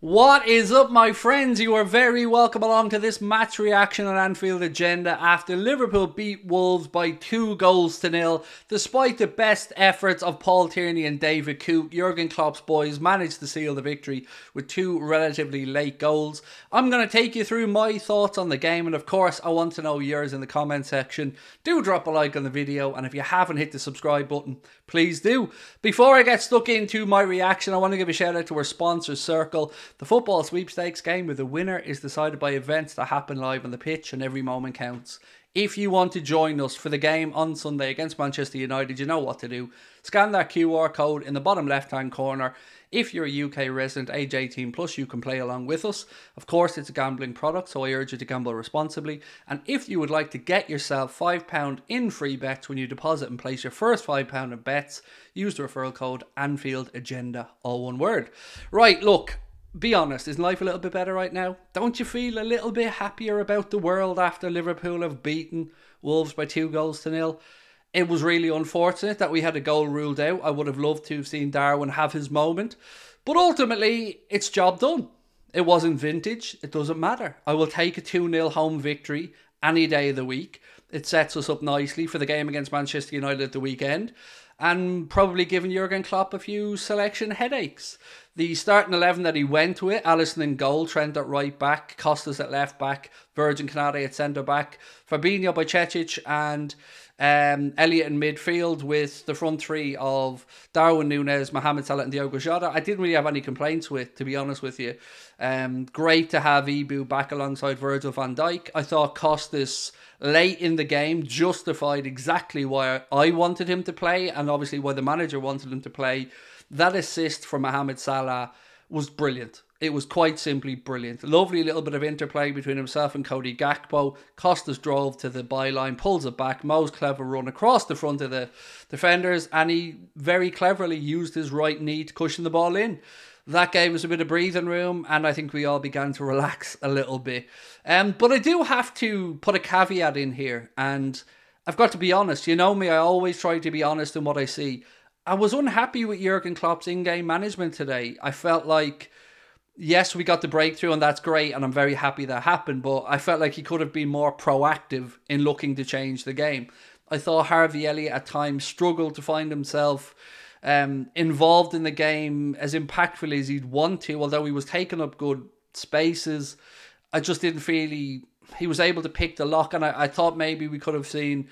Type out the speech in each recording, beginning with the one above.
What is up, my friends? You are very welcome along to this match reaction on Anfield Agenda after Liverpool beat Wolves by 2-0, despite the best efforts of Paul Tierney and David Coote. Jurgen Klopp's boys managed to seal the victory with two relatively late goals. I'm going to take you through my thoughts on the game, and of course I want to know yours in the comment section. Do drop a like on the video, and if you haven't hit the subscribe button, please do. Before I get stuck into my reaction, I want to give a shout out to our sponsor Circl. The football sweepstakes game where the winner is decided by events that happen live on the pitch and every moment counts. If you want to join us for the game on Sunday against Manchester United, you know what to do. Scan that QR code in the bottom left hand corner. If you're a UK resident, age 18 plus, you can play along with us. Of course, it's a gambling product, so I urge you to gamble responsibly. And if you would like to get yourself £5 in free bets when you deposit and place your first £5 in bets, use the referral code anfieldagenda, all one word. Right, look. Be honest, is life a little bit better right now? Don't you feel a little bit happier about the world after Liverpool have beaten Wolves by 2-0? It was really unfortunate that we had a goal ruled out. I would have loved to have seen Darwin have his moment. But ultimately, it's job done. It wasn't vintage. It doesn't matter. I will take a 2-0 home victory any day of the week. It sets us up nicely for the game against Manchester United at the weekend, and probably given Jurgen Klopp a few selection headaches. The starting 11 that he went with: Alisson in goal, Trent at right back, Costas at left back, Virgil at centre back, Fabinho, Bajcetic and Elliott in midfield, with the front three of Darwin Núñez, Mohamed Salah and Diogo Jota. I didn't really have any complaints with, to be honest with you. Great to have Ibu back alongside Virgil van Dijk. I thought Costas late in the game justified exactly why I wanted him to play, and obviously why the manager wanted him to play. That assist from Mohamed Salah was brilliant. It was quite simply brilliant. Lovely little bit of interplay between himself and Cody Gakpo. Costas drove to the byline, pulls it back. Mo's clever run across the front of the defenders, and he very cleverly used his right knee to cushion the ball in. That gave us a bit of breathing room, and I think we all began to relax a little bit. But I do have to put a caveat in here, and I've got to be honest. You know me, I always try to be honest in what I see. I was unhappy with Jurgen Klopp's in-game management today. I felt like, yes, we got the breakthrough, and that's great, and I'm very happy that happened, but I felt like he could have been more proactive in looking to change the game. I thought Harvey Elliott at times struggled to find himself involved in the game as impactfully as he'd want to, although he was taking up good spaces. I just didn't feel he was able to pick the lock, and I thought maybe we could have seen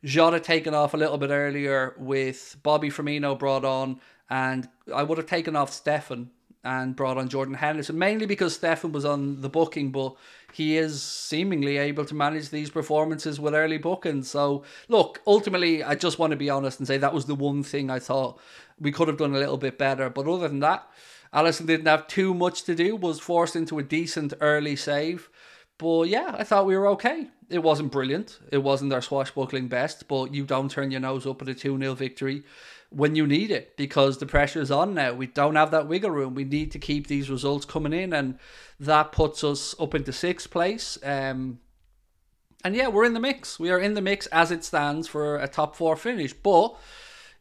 Jota taken off a little bit earlier with Bobby Firmino brought on, and I would have taken off Stefan and brought on Jordan Henderson, mainly because Stefan was on the booking, but he is seemingly able to manage these performances with early bookings. So, look, ultimately, I just want to be honest and say that was the one thing I thought we could have done a little bit better. But other than that, Alisson didn't have too much to do, was forced into a decent early save. But yeah, I thought we were okay. It wasn't brilliant. It wasn't our swashbuckling best, but you don't turn your nose up at a 2-0 victory when you need it, because the pressure is on now. We don't have that wiggle room. We need to keep these results coming in, and that puts us up into 6th place. And yeah, we're in the mix. We are in the mix as it stands for a top 4 finish. But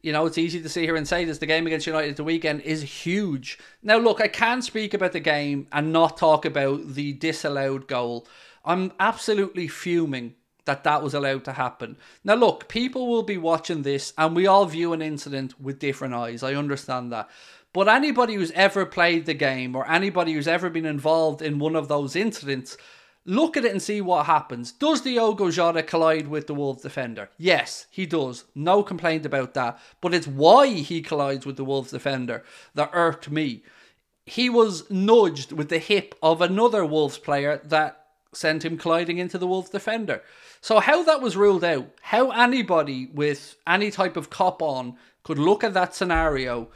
you know, it's easy to sit here and say this. The game against United the weekend is huge. Now, look, I can't speak about the game and not talk about the disallowed goal. I'm absolutely fuming that was allowed to happen. Now, look, people will be watching this, and we all view an incident with different eyes. I understand that. But anybody who's ever played the game, or anybody who's ever been involved in one of those incidents, look at it and see what happens. Does Diogo Jota collide with the Wolves defender? Yes, he does. No complaint about that. But it's why he collides with the Wolves defender that irked me. He was nudged with the hip of another Wolves player that sent him colliding into the Wolves defender. So how that was ruled out, how anybody with any type of cop on could look at that scenario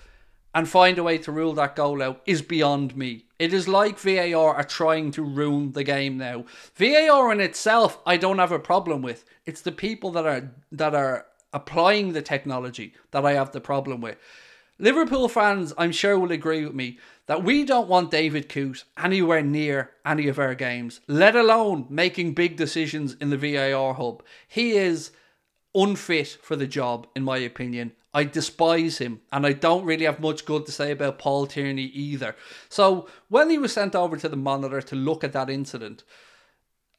and find a way to rule that goal out is beyond me. It is like VAR are trying to ruin the game now. VAR in itself, I don't have a problem with. It's the people that are applying the technology that I have the problem with. Liverpool fans, I'm sure, will agree with me that we don't want David Coote anywhere near any of our games, let alone making big decisions in the VAR hub. He is unfit for the job, in my opinion. I despise him, and I don't really have much good to say about Paul Tierney either. So when he was sent over to the monitor to look at that incident,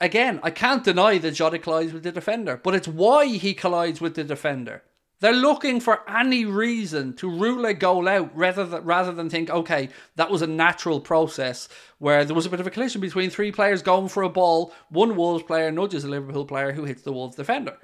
again, I can't deny that Jota collides with the defender, but it's why he collides with the defender. They're looking for any reason to rule a goal out rather than think, okay, that was a natural process where there was a bit of a collision between three players going for a ball. One Wolves player nudges a Liverpool player who hits the Wolves defender.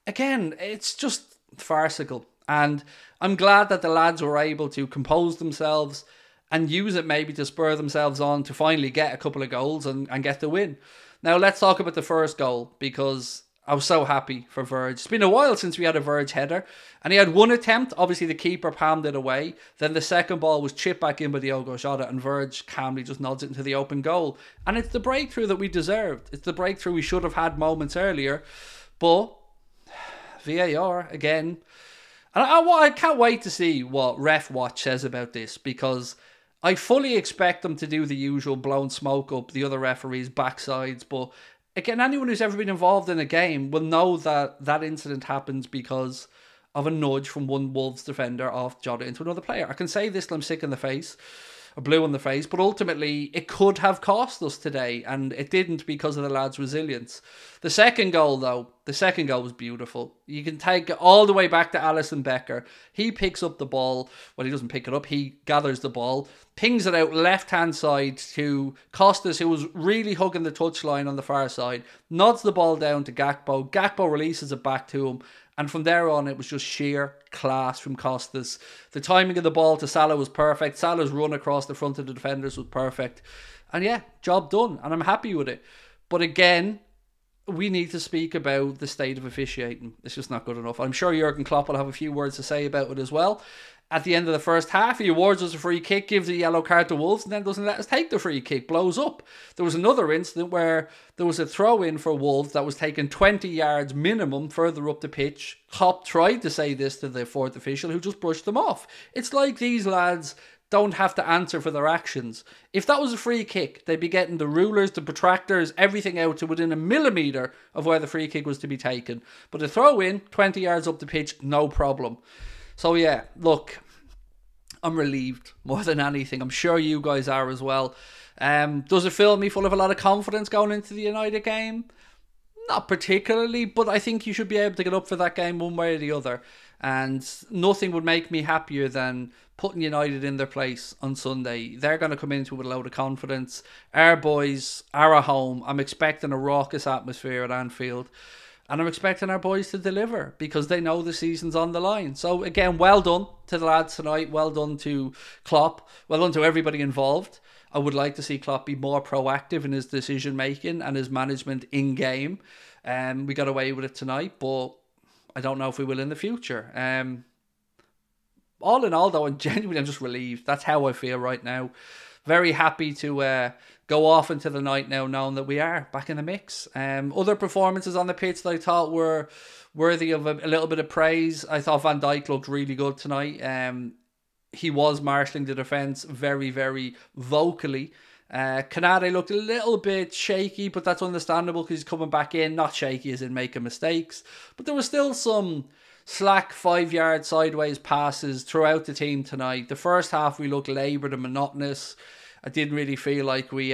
Again, it's just farcical. And I'm glad that the lads were able to compose themselves and use it maybe to spur themselves on to finally get a couple of goals and get the win. Now, let's talk about the first goal, because I was so happy for Virgil. It's been a while since we had a Virgil header, and he had one attempt. Obviously, the keeper palmed it away. Then the second ball was chipped back in by Diogo Jota, and Virgil calmly just nods it into the open goal. And it's the breakthrough that we deserved. It's the breakthrough we should have had moments earlier. But VAR, again. And I can't wait to see what Ref Watch says about this, because I fully expect them to do the usual blowing smoke up the other referees' backsides. But again, anyone who's ever been involved in a game will know that that incident happens because of a nudge from one Wolves defender off Jota into another player. I can say this till I'm sick in the face, or blue in the face, but ultimately it could have cost us today, and it didn't because of the lads' resilience. The second goal, though, was beautiful. You can take it all the way back to Alisson Becker. He picks up the ball. Well, he doesn't pick it up. He gathers the ball, pings it out left-hand side to Costas, who was really hugging the touchline on the far side, nods the ball down to Gakpo. Gakpo releases it back to him. And from there on, it was just sheer class from Costas. The timing of the ball to Salah was perfect. Salah's run across the front of the defenders was perfect. And yeah, job done. And I'm happy with it. But again, we need to speak about the state of officiating. It's just not good enough. I'm sure Jurgen Klopp will have a few words to say about it as well. At the end of the first half, he awards us a free kick, gives a yellow card to Wolves, and then doesn't let us take the free kick, blows up. There was another incident where there was a throw-in for Wolves that was taken 20 yards minimum further up the pitch. Klopp tried to say this to the fourth official, who just brushed them off. It's like these lads don't have to answer for their actions. If that was a free kick, they'd be getting the rulers, the protractors, everything out to within a millimetre of where the free kick was to be taken. But a throw-in, 20 yards up the pitch, no problem. So yeah, look, I'm relieved more than anything. I'm sure you guys are as well. Does it fill me full of a lot of confidence going into the United game? Not particularly, but I think you should be able to get up for that game one way or the other. And nothing would make me happier than putting United in their place on Sunday. They're going to come into it with a load of confidence. Our boys are at home. I'm expecting a raucous atmosphere at Anfield. And I'm expecting our boys to deliver because they know the season's on the line. So again, well done to the lads tonight. Well done to Klopp. Well done to everybody involved. I would like to see Klopp be more proactive in his decision making and his management in game. We got away with it tonight, but I don't know if we will in the future. All in all, though, I'm just relieved. That's how I feel right now. Very happy to go off into the night now, knowing that we are back in the mix. Other performances on the pitch that I thought were worthy of a little bit of praise. I thought Van Dijk looked really good tonight. He was marshalling the defence very, very vocally. Canade looked a little bit shaky, but that's understandable because he's coming back in. Not shaky as in making mistakes, but there was still some slack 5-yard sideways passes throughout the team tonight. The first half we looked laboured and monotonous. I didn't really feel like we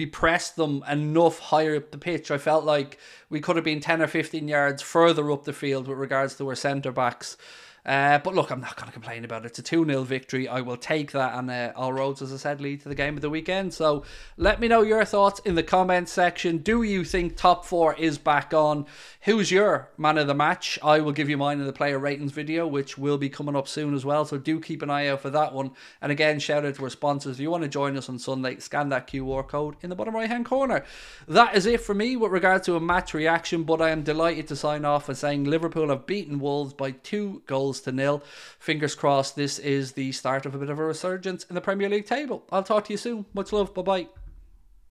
pressed them enough higher up the pitch. I felt like we could have been 10 or 15 yards further up the field with regards to our centre backs. But look, I'm not going to complain about it. It's a 2-0 victory. I will take that, and all roads, as I said, lead to the game of the weekend. So let me know your thoughts in the comments section. Do you think top 4 is back on? Who's your man of the match? I will give you mine in the player ratings video, which will be coming up soon as well. So do keep an eye out for that one. And again, shout out to our sponsors. If you want to join us on Sunday, scan that QR code in the bottom right hand corner. That is it for me with regard to a match reaction, but I am delighted to sign off by saying Liverpool have beaten Wolves by 2-0. Fingers crossed this is the start of a bit of a resurgence in the Premier League table. I'll talk to you soon. Much love. Bye bye.